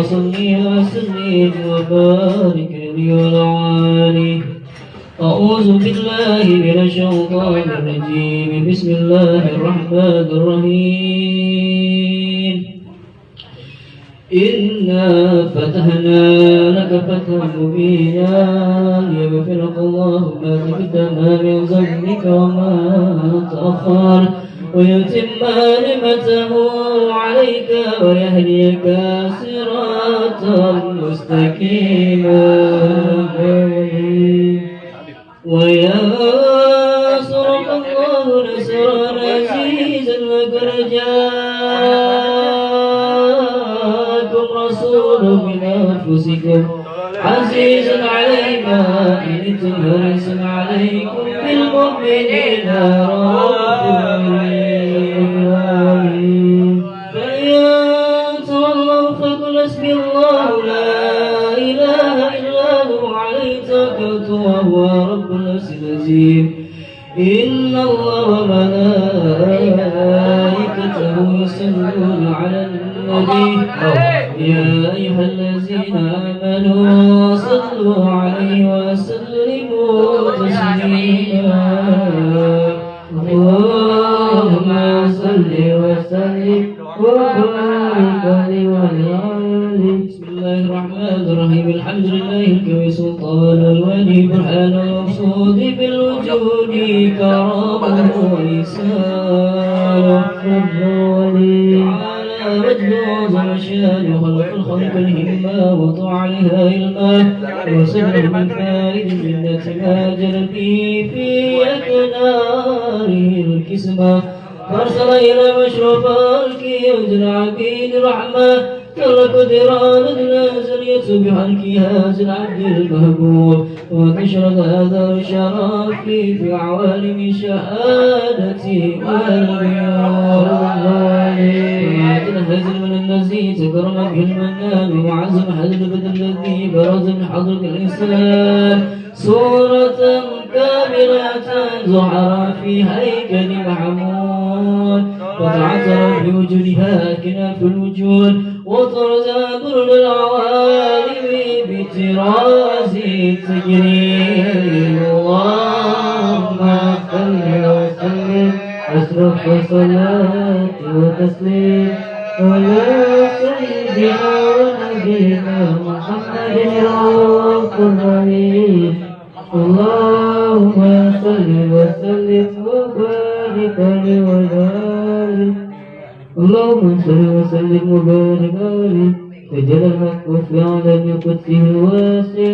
صل وسلم وبارك عليه. أعوذ بالله من الشيطان الرجيم. بسم الله الرحمن الرحيم. إنا فتحنا لك فتحا مبينا ليغفر لك الله ما تقدم من ذنبك وما تأخر ويتم نعمته عليك ويهديك صراطا مستقيما وينصرك الله نصرا عزيزا لقد جاءكم رسول من أنفسكم عزيز عليه ما عنتم حريص عليكم بالمؤمنين رؤوف رحيم. فإن تولوا فقل حسبي الله لا إله إلا هو عليه توكلت وهو رب العرش العظيم. إن الله وملائكته يصلون على النبي يا أيها الذين آمنوا صلوا عليه وسلموا تسليما. اللهم صل وسلم وبارك عليه وعلى آله. بسم الله الرحمن الرحيم. الحمد لله الكريم سلطان الولي برهان المقصود بالوجود كرامه وإحسان مجد وعظم الشان وخلق الخلق الهمة وطاعها علما وصدر من فائد الجنة ما جربي في أكناره الكسمة فارسل إلى مشرف الكيوز العبيد الرحمة ترك دران النازل يتبع الكياس العبد المهبوب وتشرد هذا الشرف في عوالم شهادتي والبيان هزل من الذي تكرم به المنان وعزم هذا البدن الذي برز من حضرة الإنسان صورة كاملة ظهر في هيكل محمود وتعثر بوجودها كناف الوجود وطرزا ضر العوالم بتراز التجريم. اللهم صل وسلم أشرف صلاة وتسليم على سيدنا ونبينا محمد رؤوف رحيم. اللهم صل وسلم وبارك عليه وعلى آله. اللهم صل وسلم وبارك عليه. تجلى الحق في عالم قدسه الواسع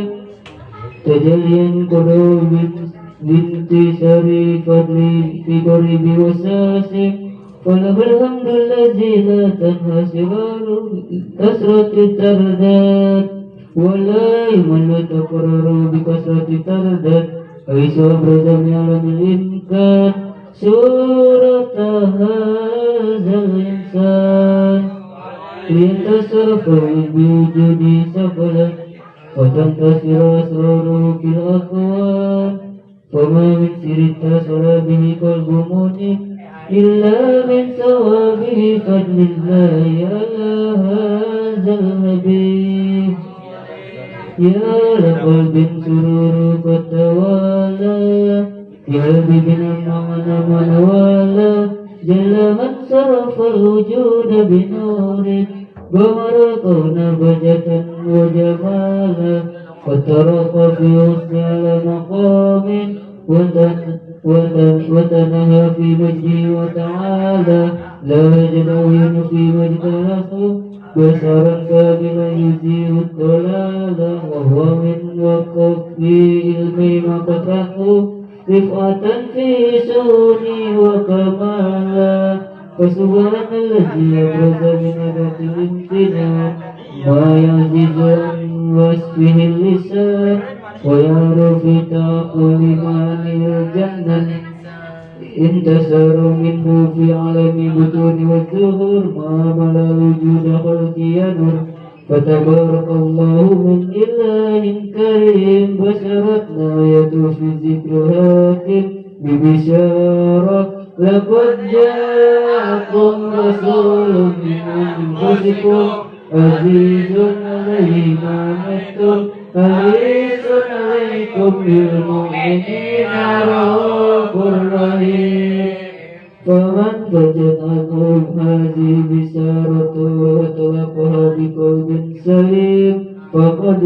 تجليا قلوب بانتشار فضله في قريب وساسع فله الحمد الذي لا تنحصر كثرة الترداد ولا يمل تكرر بكثرة الترداد حيث أبرز من عالم الإمكان صورة هذا الإنسان ليتصرف بوجود سفلا وتنتصر أسراره في الأكوان فما من سر اتصل به قلب مؤمن إلا من ثوابه فضل الله على هذا الحبيب. يا لقلب سرور قد توالى يا بنا من والى جل من صرف الوجود بنور ومرقنا بهجة وجمالا وترق في حسن على مقام وتنهى في مجده وتعالى لا يجنون في مجده بشرا كاملا يزيل الضلال وهو من وقف في علمي مقته رفعة في سوني وكمالا فسبحان الذي أبرز بنبات الامتنان ما يعجز عن وصفه اللسان ويعرف في تعقل معاني الجنة انتصر منه في عالم البطون والظهور ما ملا وجود خلق ينور فتبارك الله من إله كريم بشرت آية في ذكر هاتف ببشارة لقد جاءكم رسول من أنفسكم عزيز عليه ما عنتم حريص عليكم بالمؤمنين رؤوف رحيم فمن وجدكم هذه بشارة وتوفها بقلب سليم فقد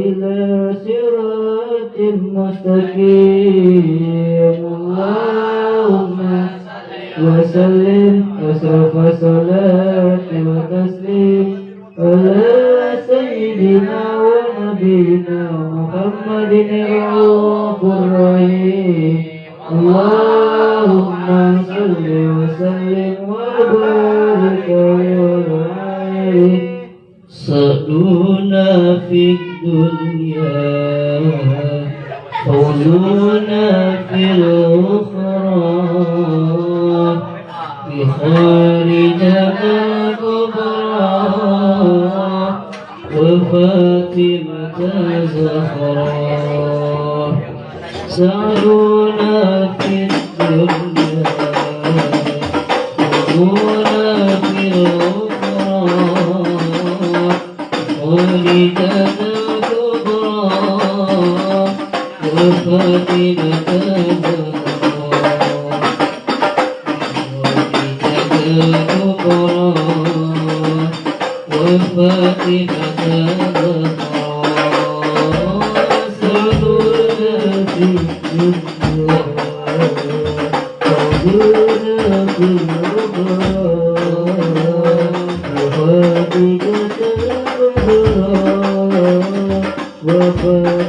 إلى صراط مستقيم اللهم وسلم أشرف صلاة وتسليم على سيدنا ونبينا محمد الرؤوف الرحيم اللهم صل وسلم وبارك عليه سعدنا في الدنيا فوزنا في الأخرى بخير جنة كبرى وفاتمة زهراء سعدنا في الدنيا فوزنا في الأخرى ولدنا كبرى وفاتمة كبرى وفاتمة سعدنا في الدنيا فوزنا في الأخرى وفاتمة وفاتمة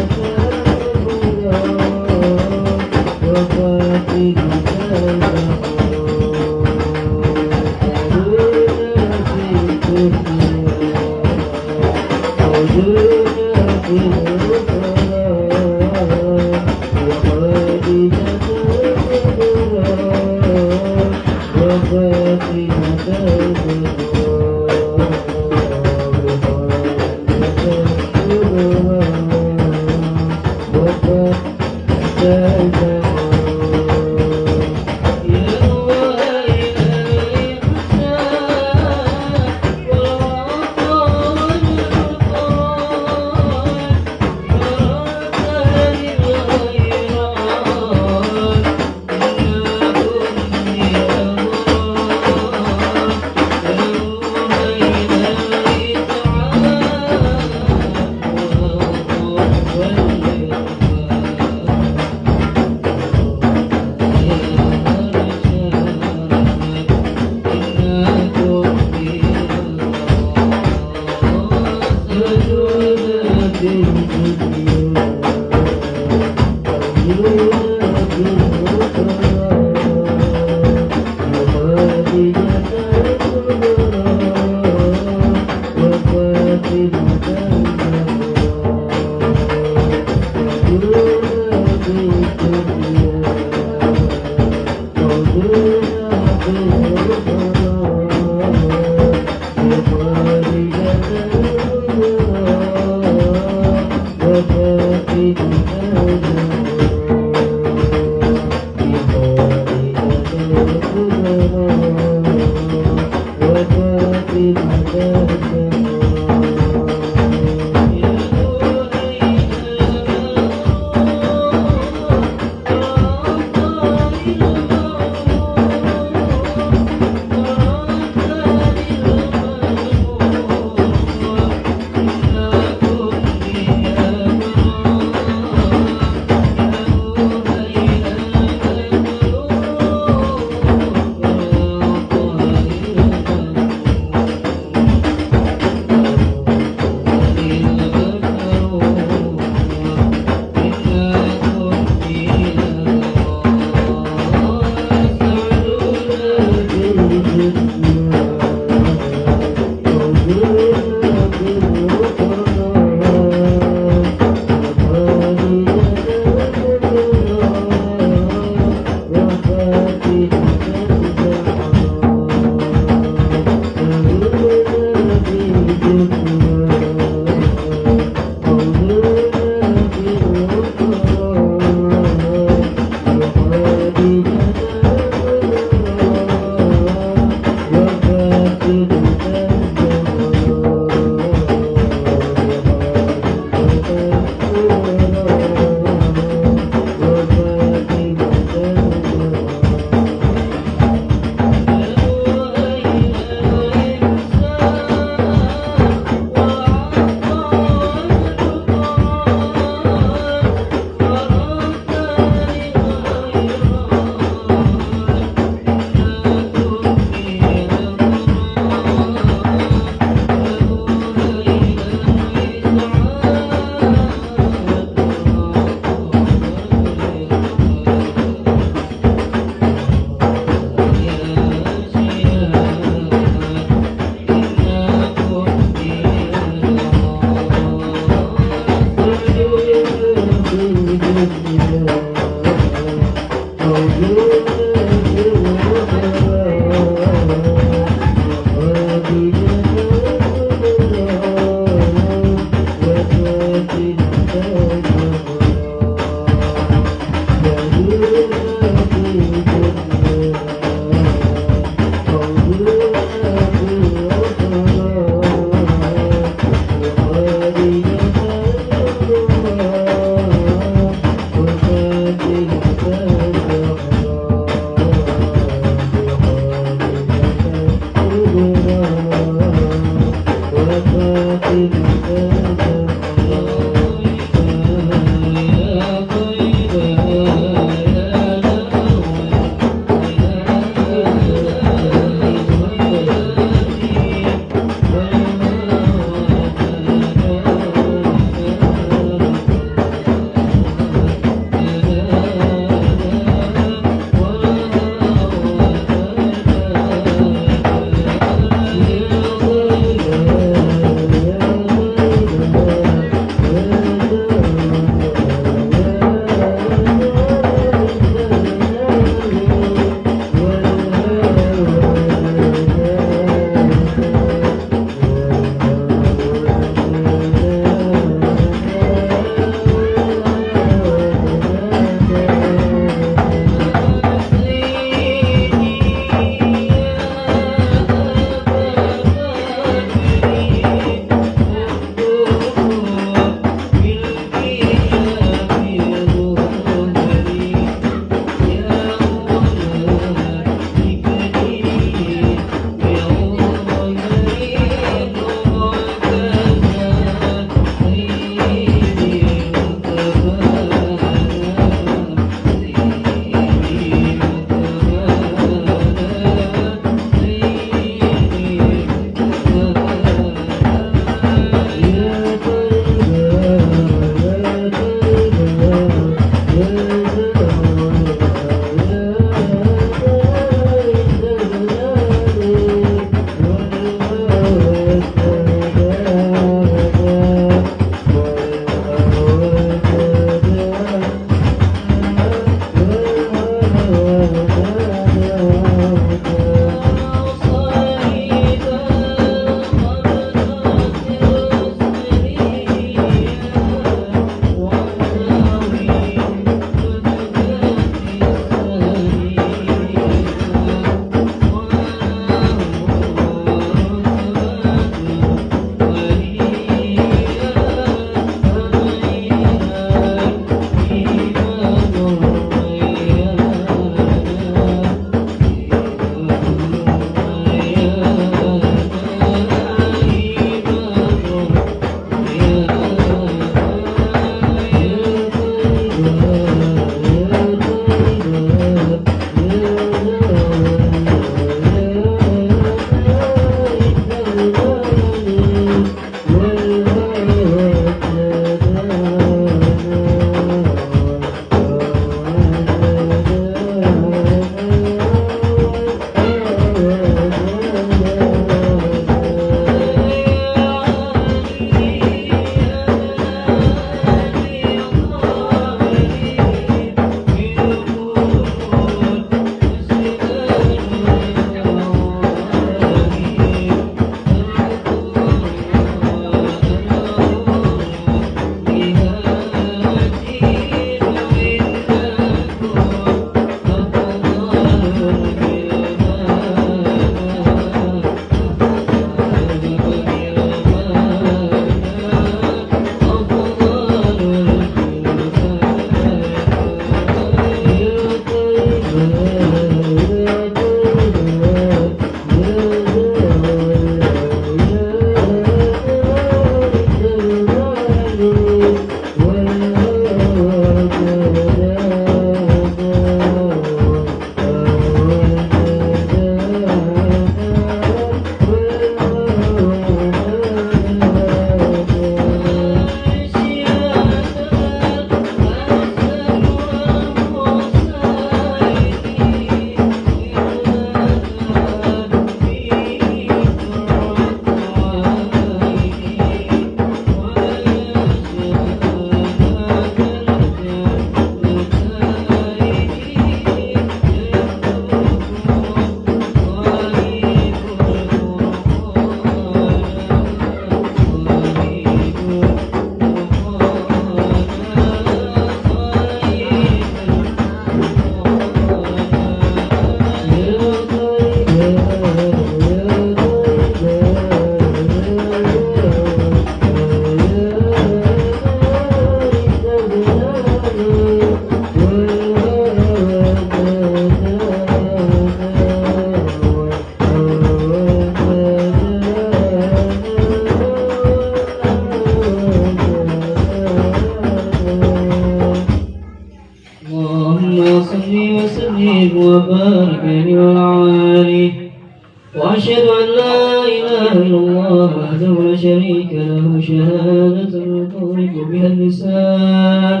وأشهد أن لا إله إلا الله وحده لا شريك له شهادة يطلق بها اللسان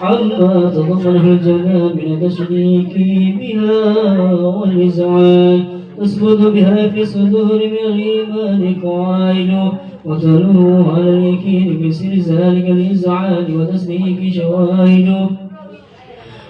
عما تضمنه الجنان من التشريك بها والإزعاج تثبت بها في صدور من الإيمان قواعد وتلوه على اليقين بسر ذلك الإزعاج وتسليك شواهد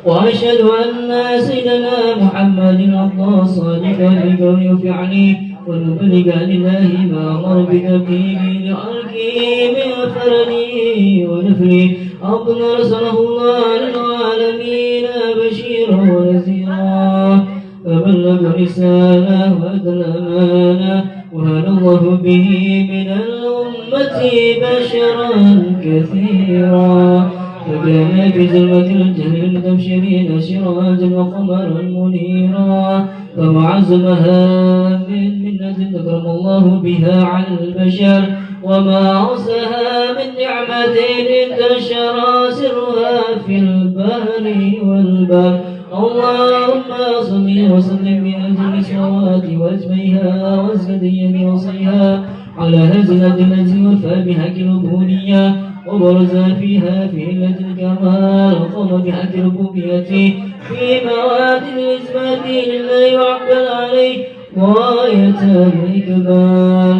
وأشهد أن سيدنا محمد الله الصادق في قوله وفعله والمبلغ عن الله ما أمر بنبيه لخلقه من فرده ونفله عبد أرسله الله للعالمين بشيرا ونذيرا فبلغ الرسالة وأدى الأمانة وهدى الله به من الأمة بشرا كثيرا فكان في ظلمة الجهل المتبشرين سراجا وقمرا منيرا فمعزمها من منة ذكرم الله بها على البشر وما عسها من نعمة انتشر سرها في البحر والبر اللهم صل وسلم بأجل الصلوات وأجمعها وأزكى وصيها على هزلة التي وفى بحق الربوبية وبرز فيها في علة الكمال وقام بحق ربوبيته في مواد الإثبات لله وعقل عليه غاية الإكمال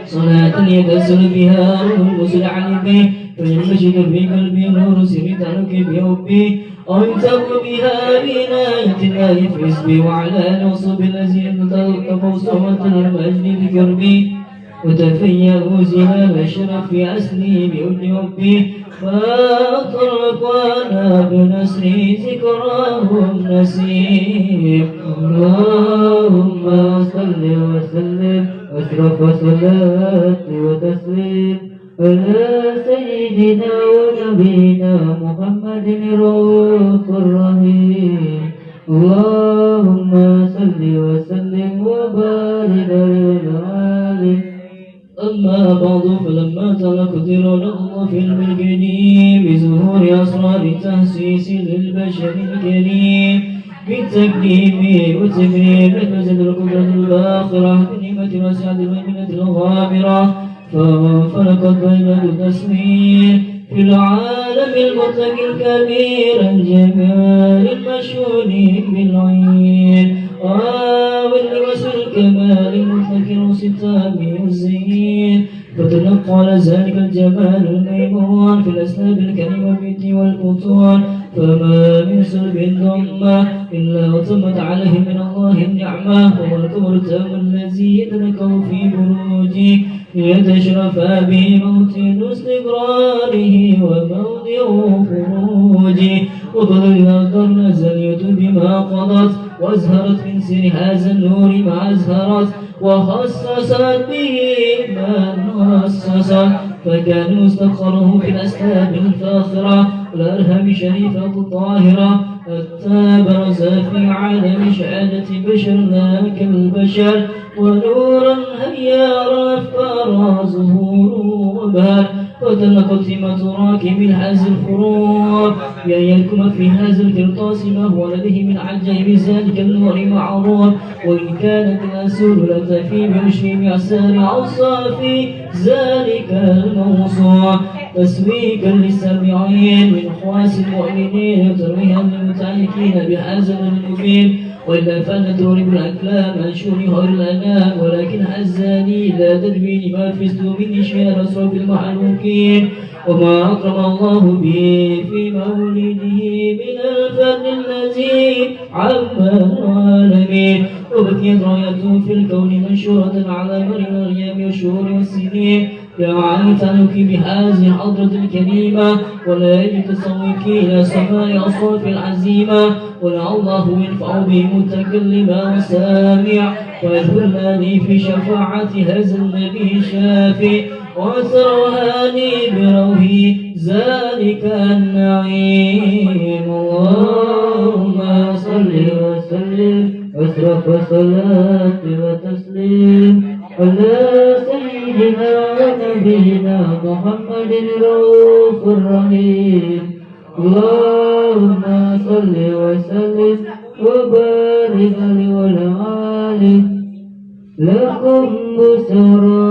صلاة يتسل بها روح المسل عن به فينبشر في قلبي نور سر ترك بحبه أو يمسك بها بعناية الله في اسمي وعلى نصب الذي انتقى صوت المجد بكربي وتفيأوا زلال الشرف في أسلي بأذن ربي فأطرق وأنا بنسري ذكراهم نسيم اللهم صل وسلم أشرف صلاة وتسليم على سيدنا ونبينا محمد الرؤوف الرحيم اللهم صل وسلم وبارك عليه أما بعد فلما تقدر الله في الملكين بظهور أسرار التأسيس للبشر الكريم بالتكريم والتكريم نفذت القدرة الباخرة بنعمة وسعة الميمنة الغامرة فانفلقت بين التسوير في العالم المطلق الكبير الجمال المشهود بالعين واللبس الكمال المفتكر ستام الزين فتنقل ذلك الجمال الميمون في الأسناب الكريمة والبطون فما من سلب ضمة إلا وتمت عليه من الله النعمة وهو الكبر التام الذي يتنكر في بروجه ليتشرف به موطن استقراره وموضع خروجه وقد الأرض نزلت بما قضت وازهرت من سر هذا النور ما أزهرت وخصصت به من خصصت فكان مستقره في الأسلاب الفاخرة والأرهام الشريفة الطاهرة حتى برز في عالم شهادة بشر لا كالبشر ونورا هيار الأفكار ظهور وبهر وتلقت سمة راكب هذا الفروع بأن يلكم في هذا القرطاس ما هو لديه من عجائب ذلك النور معروف وإن كانت الأسول لتفي بمشي بعسار أوصاف ذلك الموصوع تسويكا للسامعين من خواص المؤمنين وترويها للمتعلقين بهذا المبين وإلا فأنا تورب الأكلام عن شؤون غير الأنام ولكن الزاني لا تدري لما فزت من إشياء رسول المحلوكين وما أكرم الله به في مولده من الفن الذي عم العالمين وبكيت رايته في الكون منشورة على مر الأيام والشهور والسنين دعاني تعلق بهذه الحضرة الكريمة ولا يجب تسويك إلى سماء أصوات العزيمة ولا الله ينفع به متكلما وسامع ويدخلني في شفاعة هذا النبي الشافي وسرهاني بروحي ذلك النعيم اللهم صل وسلم أشرف صلاة وتسليم على سيدنا ونبينا محمد الرؤوف الرحيم اللهم صل وسلم وبارك عليه وعلى آله لكم بشرى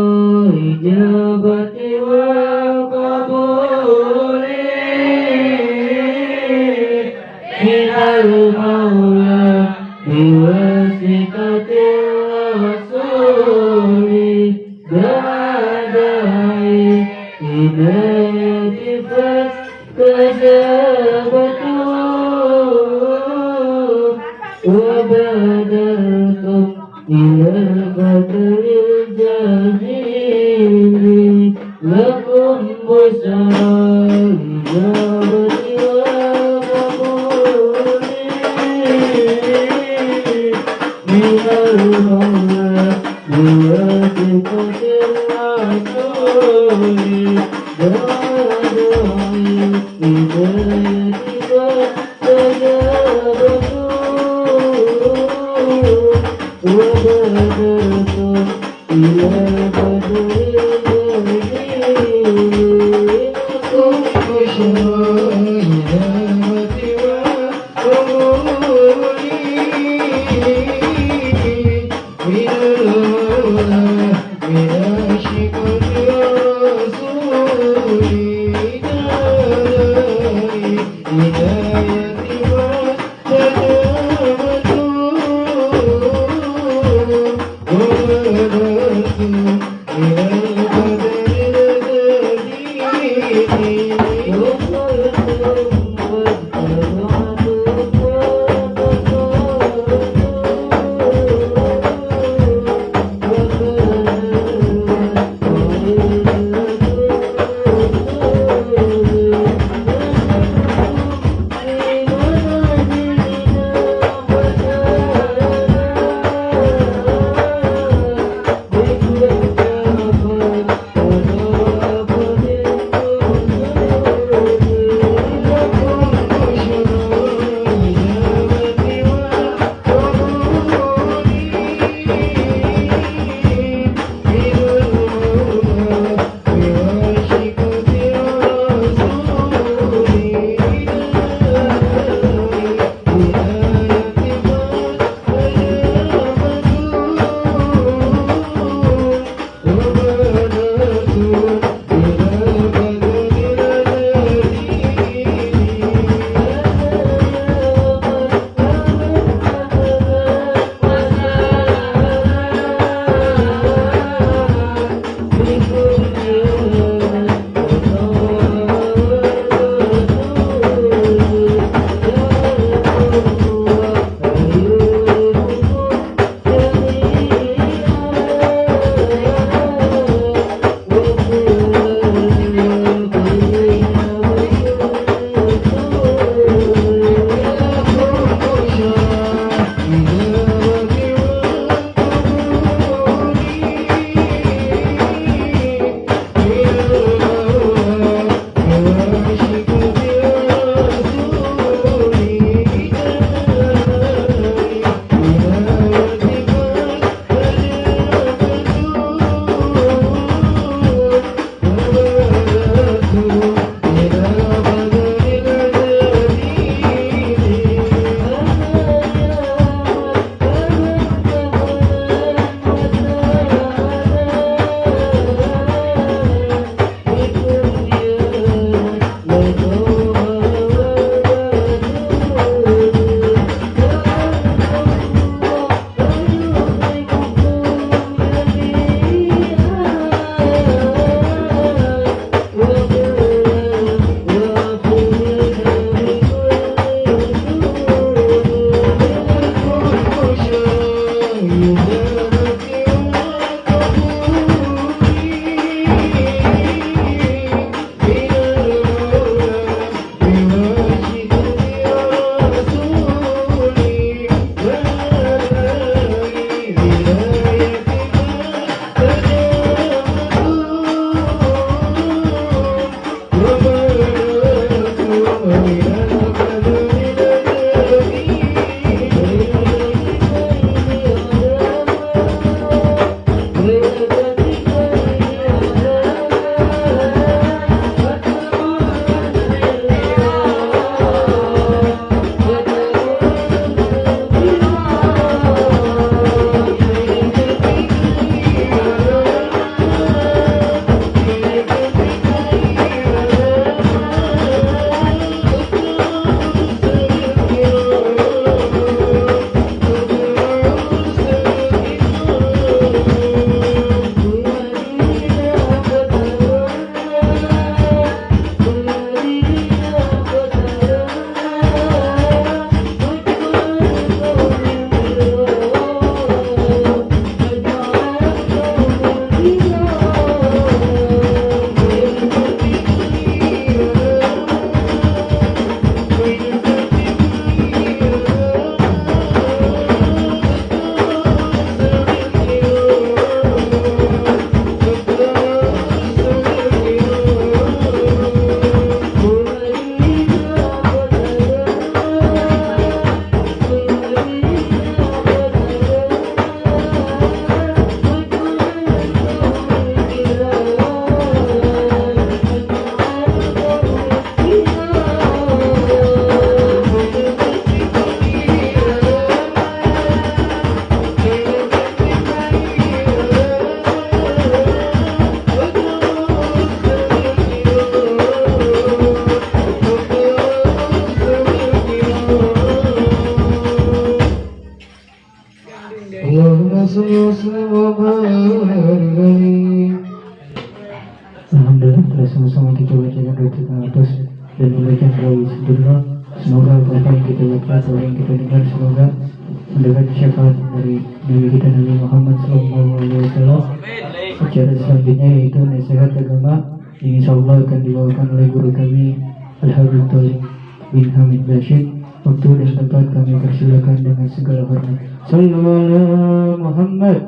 إجابة وقبول من المولى بواسطة الرسول داعي هداية فاستجابتم وبادرتم إلى القدر الجزيل لكم بشرى إجابة وقبول من المولى بواسطة الرسول داعي هداية فاستجابتم وبادرتم إلى بدر الجليل لكم بشرى هداية وقبول من المولى بواسطة الرسول داعي هداية فاستجابتم وبدرتم إلى القدر الجليل Allahumma salli wa sallim wa barik alaihi. Alhamdulillah telah sama-sama kita bacakan doa kita atas dan membaca doa sebelumnya. Semoga apa yang kita baca atau yang kita dengar semoga mendapat syafaat dari Nabi kita Nabi Muhammad SAW. Acara selanjutnya yaitu nasihat agama yang insyaallah akan dibawakan oleh guru kami Al-Habib Thalib bin Hamid Rashid. Waktu dan tempat kami persilakan dengan segala hormat. Sallallahu alaihi Muhammad.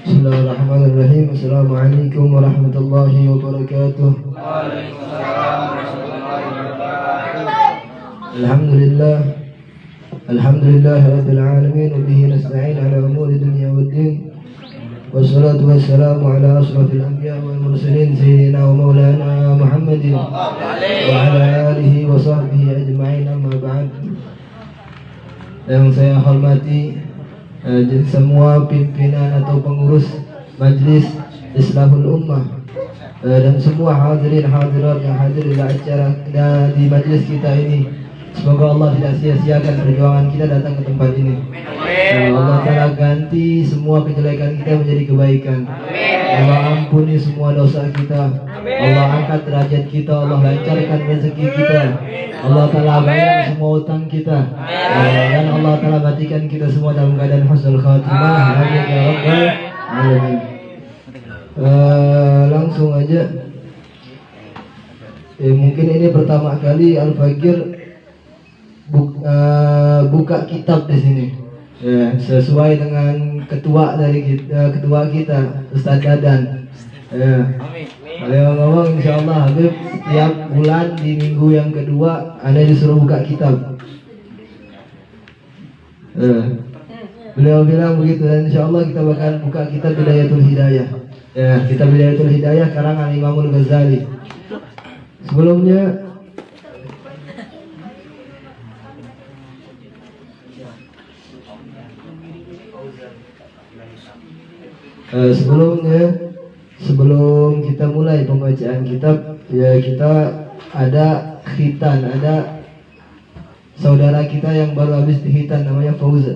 Bismillahirrahmanirrahim. Assalamualaikum warahmatullahi wabarakatuh. Alhamdulillah. Alhamdulillah rabbil alamin wa bihi nasta'in ala umuri dunya waddin. Wassalatu wassalamu ala asrafil anbiya wal mursalin sayyidina wa maulana Muhammadin wa ala alihi wa sahbihi ajma'in, amma ba'd. Yang saya hormati semua pimpinan atau pengurus Majlis Islahul Ummah dan semua hadirin hadirat yang hadir di acara di majlis kita ini, semoga Allah tidak sia-siakan perjuangan kita datang ke tempat ini. Allah Ta'ala ganti semua kejelekan kita menjadi kebaikan. Allah ampuni semua dosa kita. Allah angkat derajat kita. Allah lancarkan rezeki kita. Allah Ta'ala bayar semua utang kita. Dan Allah Ta'ala matikan kita semua dalam keadaan husnul khatimah. Amin ya rabbal alamin. Langsung aja. Mungkin ini pertama kali Al-Fakir buka kitab di sini. Ya, sesuai dengan ketua kita Ustaz Dadan. Ya. Beliau ngomong insyaallah Habib setiap bulan di minggu yang kedua Anda disuruh buka kitab. Beliau bilang begitu, dan insyaallah kita bakal buka kitab Bidayatul Hidayah. Ya, kitab Bidayatul Hidayah karangan Imamul Ghazali. Sebelum kita mulai pembacaan kitab, ya kita ada khitan, ada saudara kita yang baru habis dihitan namanya Fauzan.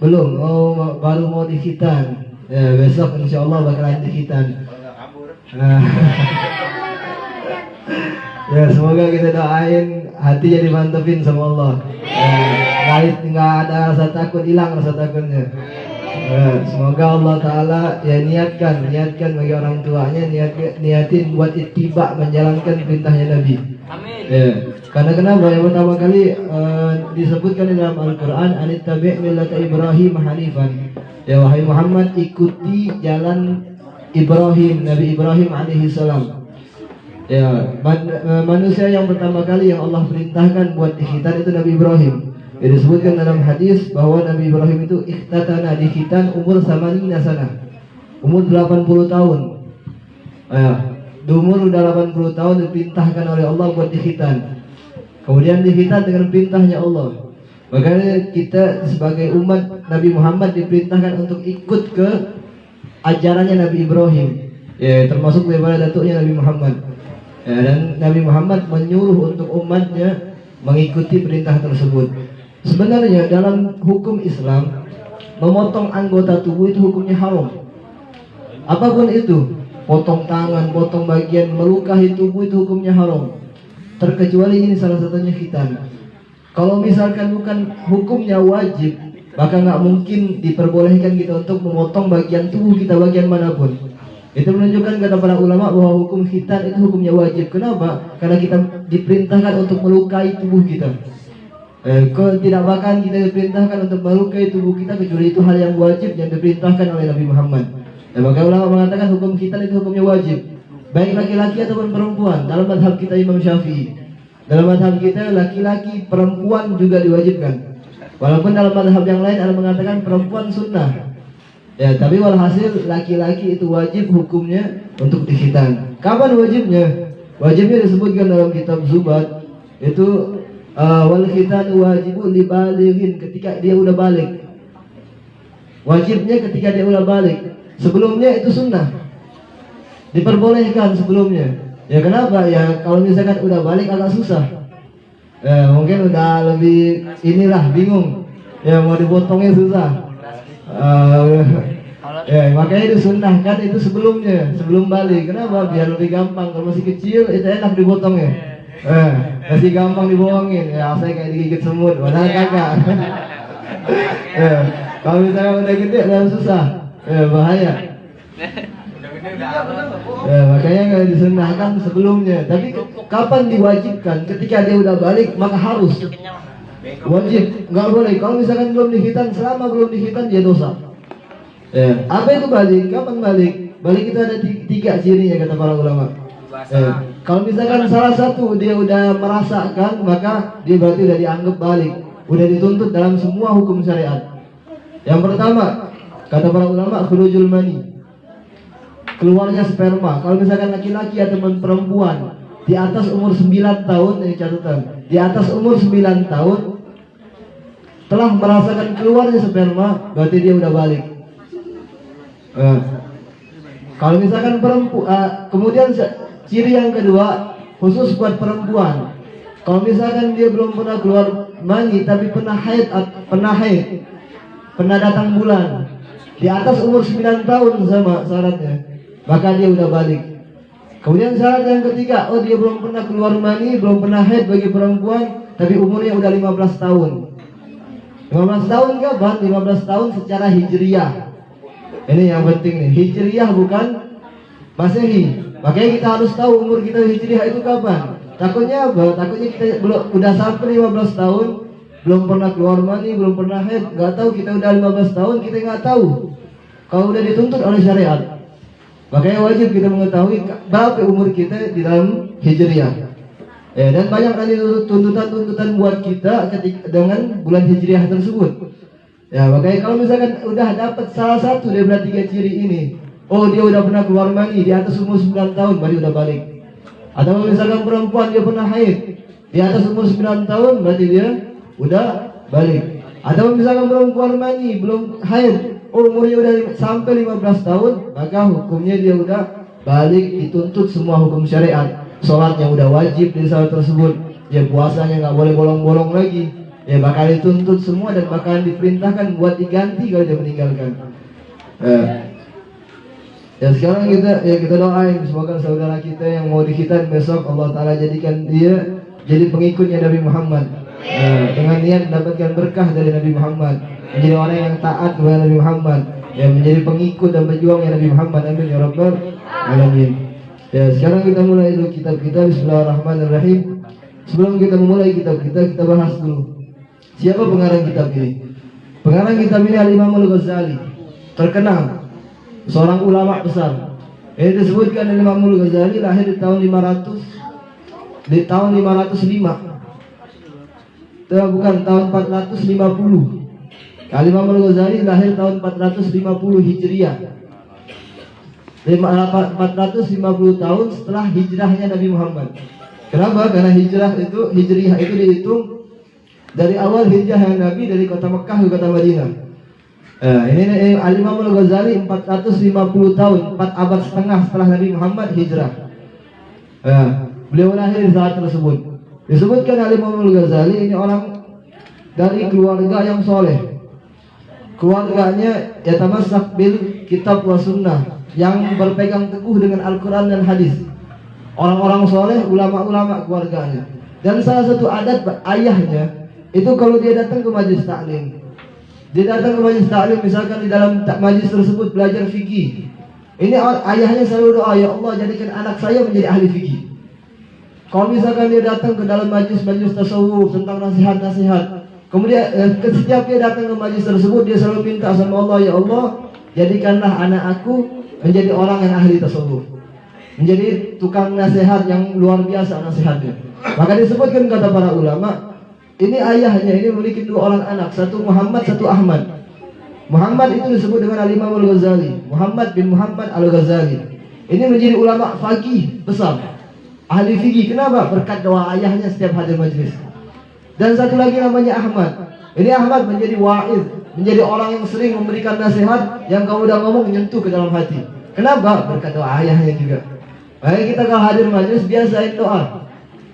Belum, baru mau dihitan. Ya, besok insyaallah bakalan dihitan. Ya, semoga kita doain hatinya dimantepin sama Allah. Nggak ada rasa takut, hilang rasa takutnya. Semoga Allah Ta'ala ya niatkan bagi orang tuanya, niatin buat ittiba, menjalankan perintahnya Nabi. Amin. Ya. Karena kenapa? Yang pertama kali disebutkan di dalam Al-Quran, anittabi' millata Ibrahim hanifan. Ya wahai Muhammad, ikuti jalan Ibrahim, Nabi Ibrahim alaihi salam. Ya, manusia yang pertama kali yang Allah perintahkan buat dikhitan itu Nabi Ibrahim. Ya, disebutkan dalam hadis bahwa Nabi Ibrahim itu ikhtatana, dikhitan umur 80 sana. Umur 80 tahun. Di umur 80 tahun diperintahkan oleh Allah buat dikhitan. Kemudian dikhitan dengan perintahnya Allah. Makanya kita sebagai umat Nabi Muhammad diperintahkan untuk ikut ke ajarannya Nabi Ibrahim. Ya, termasuk daripada datuknya Nabi Muhammad. Ya, dan Nabi Muhammad menyuruh untuk umatnya mengikuti perintah tersebut. Sebenarnya dalam hukum Islam, memotong anggota tubuh itu hukumnya haram. Apapun itu, potong tangan, potong bagian, melukai tubuh itu hukumnya haram. Terkecuali ini salah satunya khitan. Kalau misalkan bukan hukumnya wajib, maka nggak mungkin diperbolehkan kita untuk memotong bagian tubuh kita bagian manapun. Itu menunjukkan kata para ulama bahwa hukum khitan itu hukumnya wajib. Kenapa? Karena kita diperintahkan untuk melukai tubuh kita. Tidak bahkan kita diperintahkan untuk melukai tubuh kita kecuali itu hal yang wajib yang diperintahkan oleh Nabi Muhammad. Dan maka ulama mengatakan hukum khitan itu hukumnya wajib, baik laki-laki ataupun perempuan. Dalam mazhab kita Imam Syafi'i, dalam mazhab kita laki-laki perempuan juga diwajibkan. Walaupun dalam mazhab yang lain ada mengatakan perempuan sunnah. Ya, tapi walhasil laki-laki itu wajib hukumnya untuk dikhitan. Kapan wajibnya? Wajibnya disebutkan dalam kitab Zubat, itu wal khitan wajibun libalighin, ketika dia udah balik. Wajibnya ketika dia udah balik. Sebelumnya itu sunnah, diperbolehkan sebelumnya. Ya kenapa? Ya kalau misalkan udah balik agak susah. Mungkin udah lebih inilah bingung. Ya mau dipotongnya susah. Ya makanya disunnahkan itu sebelum balik. Kenapa? Biar lebih gampang. Kalau masih kecil itu enak dipotongnya. Masih gampang dibohongin. Ya saya kayak digigit semut. Padahal kagak. Kalau misalnya udah gede dan susah, bahaya. Makanya nggak disunahkan sebelumnya. Tapi kapan diwajibkan? Ketika dia udah balik maka harus wajib. Nggak boleh. Kalau misalkan belum dihitan, selama belum dihitan dia dosa. Apa itu balik? Kapan balik? Balik itu ada tiga cirinya kata para ulama. Kalau misalkan salah satu dia udah merasakan, maka dia berarti udah dianggap balik, udah dituntut dalam semua hukum syariat. Yang pertama, kata para ulama, khurujul mani, keluarnya sperma. Kalau misalkan laki-laki atau perempuan di atas umur 9 tahun, ini catatan, di atas umur 9 tahun telah merasakan keluarnya sperma, berarti dia udah balik. Kalau misalkan perempuan, kemudian ciri yang kedua khusus buat perempuan. Kalau misalkan dia belum pernah keluar mani tapi pernah haid, pernah datang bulan di atas umur 9 tahun sama syaratnya, maka dia udah balik. Kemudian syarat yang ketiga, dia belum pernah keluar mani, belum pernah haid bagi perempuan, tapi umurnya udah 15 tahun. 15 tahun kapan? 15 tahun secara hijriyah. Ini yang penting nih, hijriyah bukan masehi. Makanya kita harus tahu umur kita hijriyah itu kapan. Takutnya apa? Takutnya kita udah sampai 15 tahun belum pernah keluar mani, belum pernah haid, nggak tahu kita udah 15 tahun, kita nggak tahu kalau udah dituntut oleh syariat. Makanya wajib kita mengetahui berapa umur kita di dalam hijriyah. Dan banyak kali tuntutan buat kita ketika dengan bulan hijriyah tersebut. Makanya kalau misalkan udah dapat salah satu dari tiga ciri ini, dia udah pernah keluar mani di atas umur 9 tahun, berarti udah balik. Atau misalkan perempuan dia pernah haid di atas umur 9 tahun, berarti dia udah balik. Atau misalkan belum keluar mani, belum haid, umurnya udah sampai 15 tahun, maka hukumnya dia udah balik, dituntut semua hukum syariat. Sholatnya udah wajib di saat tersebut, puasanya nggak boleh bolong-bolong lagi, bakal dituntut semua dan bakal diperintahkan buat diganti kalau dia meninggalkan. Sekarang kita doain semoga saudara kita yang mau dihitan besok Allah Ta'ala jadikan dia jadi pengikutnya Nabi Muhammad, dengan niat mendapatkan berkah dari Nabi Muhammad, menjadi orang yang taat kepada Nabi Muhammad, menjadi pengikut dan pejuangnya Nabi Muhammad. Amin ya rabbal alamin. Sekarang kita mulai dulu kitab kita. Bismillahirrahmanirrahim. Sebelum kita memulai kitab kita bahas dulu siapa pengarang kitab ini. Pengarang kitab ini Al-Imam Al-Ghazali, terkenal, seorang ulama besar. Ini disebutkan Al-Imam Al-Ghazali lahir di tahun 505. Bukan, tahun 450. Al-Imam Al-Ghazali lahir tahun 450 Hijriah. 450 tahun setelah hijrahnya Nabi Muhammad. Kenapa? Karena hijriyah itu dihitung dari awal hijrah Nabi dari kota Mekah ke kota Madinah. Ini Al-Imam Al-Ghazali 450 tahun, 4 abad setengah setelah Nabi Muhammad hijrah. Beliau lahir di saat tersebut. Disebutkan Al-Imam Al-Ghazali ini orang dari keluarga yang soleh. Keluarganya yatamassak bil kitab wa sunnah, yang berpegang teguh dengan Al-Quran dan hadis. Orang-orang soleh, ulama-ulama keluarganya. Dan salah satu adat ayahnya itu kalau dia datang ke majlis taklim, misalkan di dalam majlis tersebut belajar fikih, ini ayahnya selalu doa, ya Allah jadikan anak saya menjadi ahli fikih. Kalau misalkan dia datang ke dalam majlis tasawuf tentang nasihat-nasihat, kemudian setiap dia datang ke majlis tersebut dia selalu minta sama Allah, ya Allah jadikanlah anak aku menjadi orang yang ahli tasawuf, menjadi tukang nasihat yang luar biasa nasihatnya. Maka disebutkan kata para ulama, ini ayahnya ini memiliki 2 orang anak, satu Muhammad, satu Ahmad. Muhammad itu disebut dengan Al-Imam Al-Ghazali, Muhammad bin Muhammad Al-Ghazali. Ini menjadi ulama faqih besar, ahli fikih. Kenapa? Berkat doa ayahnya setiap hadir majlis. Dan satu lagi namanya Ahmad. Ini Ahmad menjadi wa'id, menjadi orang yang sering memberikan nasihat yang kalau udah ngomong menyentuh ke dalam hati. Kenapa? Berkat doa ayahnya juga. Makanya kita kalau hadir majelis biasain doa.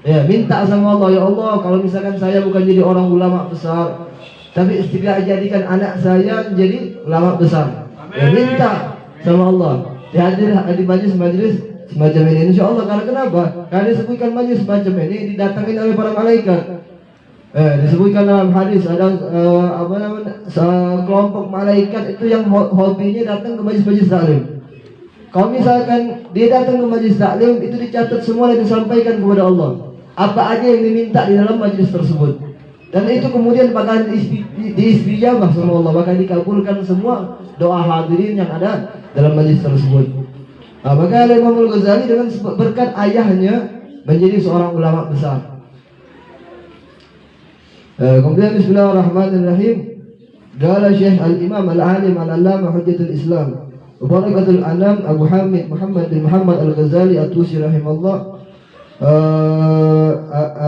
Ya, minta sama Allah, ya Allah, kalau misalkan saya bukan jadi orang ulama besar, tapi setidaknya jadikan anak saya jadi ulama besar. Ya, minta sama Allah. Dihadir di majelis semacam ini, insya Allah. Karena kenapa? Karena disebutkan majelis semacam ini didatangin oleh para malaikat. Disebutkan dalam hadis ada kelompok malaikat itu yang hobinya datang ke majelis taklim. Kalau misalkan dia datang ke majelis taklim, itu dicatat semua dan disampaikan kepada Allah. Apa aja yang diminta di dalam majelis tersebut. Dan itu kemudian bakal diistijabah sama Allah, bakal dikabulkan semua doa hadirin yang ada dalam majelis tersebut. Maka Imam Al-Ghazali dengan berkat ayahnya menjadi seorang ulama besar. Kemudian bismillahirrahmanirrahim. Qala Syekh Al-Imam Al-Alim Al-Allamah Hujjatul Islam Barakatul Anam Abu Hamid Muhammad bin Muhammad Al-Ghazali At-Tusi rahimahullah.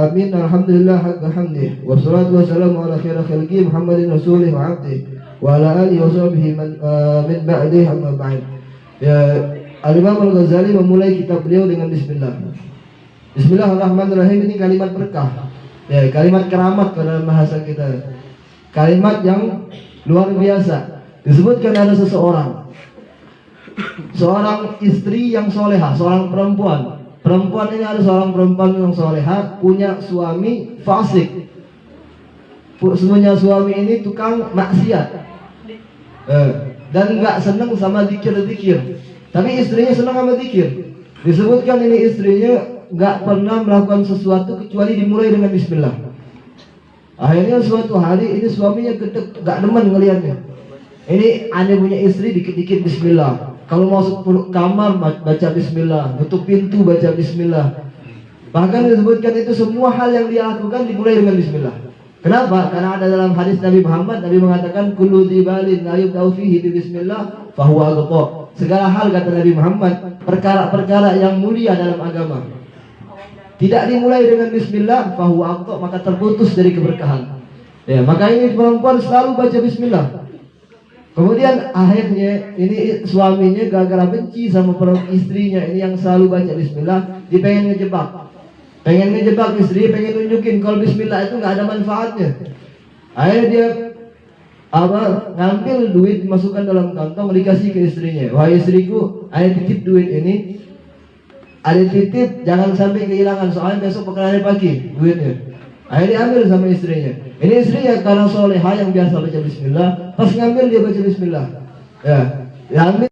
Amin. Alhamdulillah haqqa hamdih wassalatu wassalamu ala khairi khalqi Muhammadin rasulih wa abdih wa ala alihi wa sahbihi min ba'dih amma ba'd. Ya, Al-Imam Al-Ghazali memulai kitab beliau dengan bismillah. Bismillahirrahmanirrahim. Ini kalimat berkah. Ya, kalimat keramat dalam bahasa kita. Kalimat yang luar biasa. Disebutkan ada seorang istri yang solehah, seorang perempuan. Perempuan ini ada seorang perempuan yang solehah, punya suami fasik. Sebenarnya suami ini tukang maksiat, dan nggak senang sama zikir-zikir. Tapi istrinya senang sama zikir. Disebutkan ini istrinya nggak pernah melakukan sesuatu kecuali dimulai dengan bismillah. Akhirnya suatu hari ini suaminya nggak demen ngelihatnya. Ini aneh punya istri dikit-dikit bismillah. Kalau masuk kamar baca bismillah, nutup pintu baca bismillah. Bahkan disebutkan itu semua hal yang dia lakukan dimulai dengan bismillah. Kenapa? Karena ada dalam hadis Nabi Muhammad, Nabi mengatakan kullu dzibalin la yubda'u fihi bi bismillah fa huwa aghtha. Segala hal kata Nabi Muhammad, perkara-perkara yang mulia dalam agama tidak dimulai dengan bismillah fa huwa aghtha, maka terputus dari keberkahan. Ya, maka ini perempuan selalu baca bismillah. Kemudian akhirnya ini suaminya gara-gara benci sama istrinya ini yang selalu baca bismillah, dia pengen ngejebak istri, pengen nunjukin kalau bismillah itu nggak ada manfaatnya. Akhirnya dia ngambil duit, masukkan dalam kantong, dikasih ke istrinya. Wahai istriku, ada titip duit ini, ada titip, jangan sampai kehilangan, soalnya besok bakalan pagi duitnya. Akhirnya diambil sama istrinya. Ini istrinya karena solehah yang biasa baca bismillah, pas ngambil dia baca bismillah. Ya, diambil.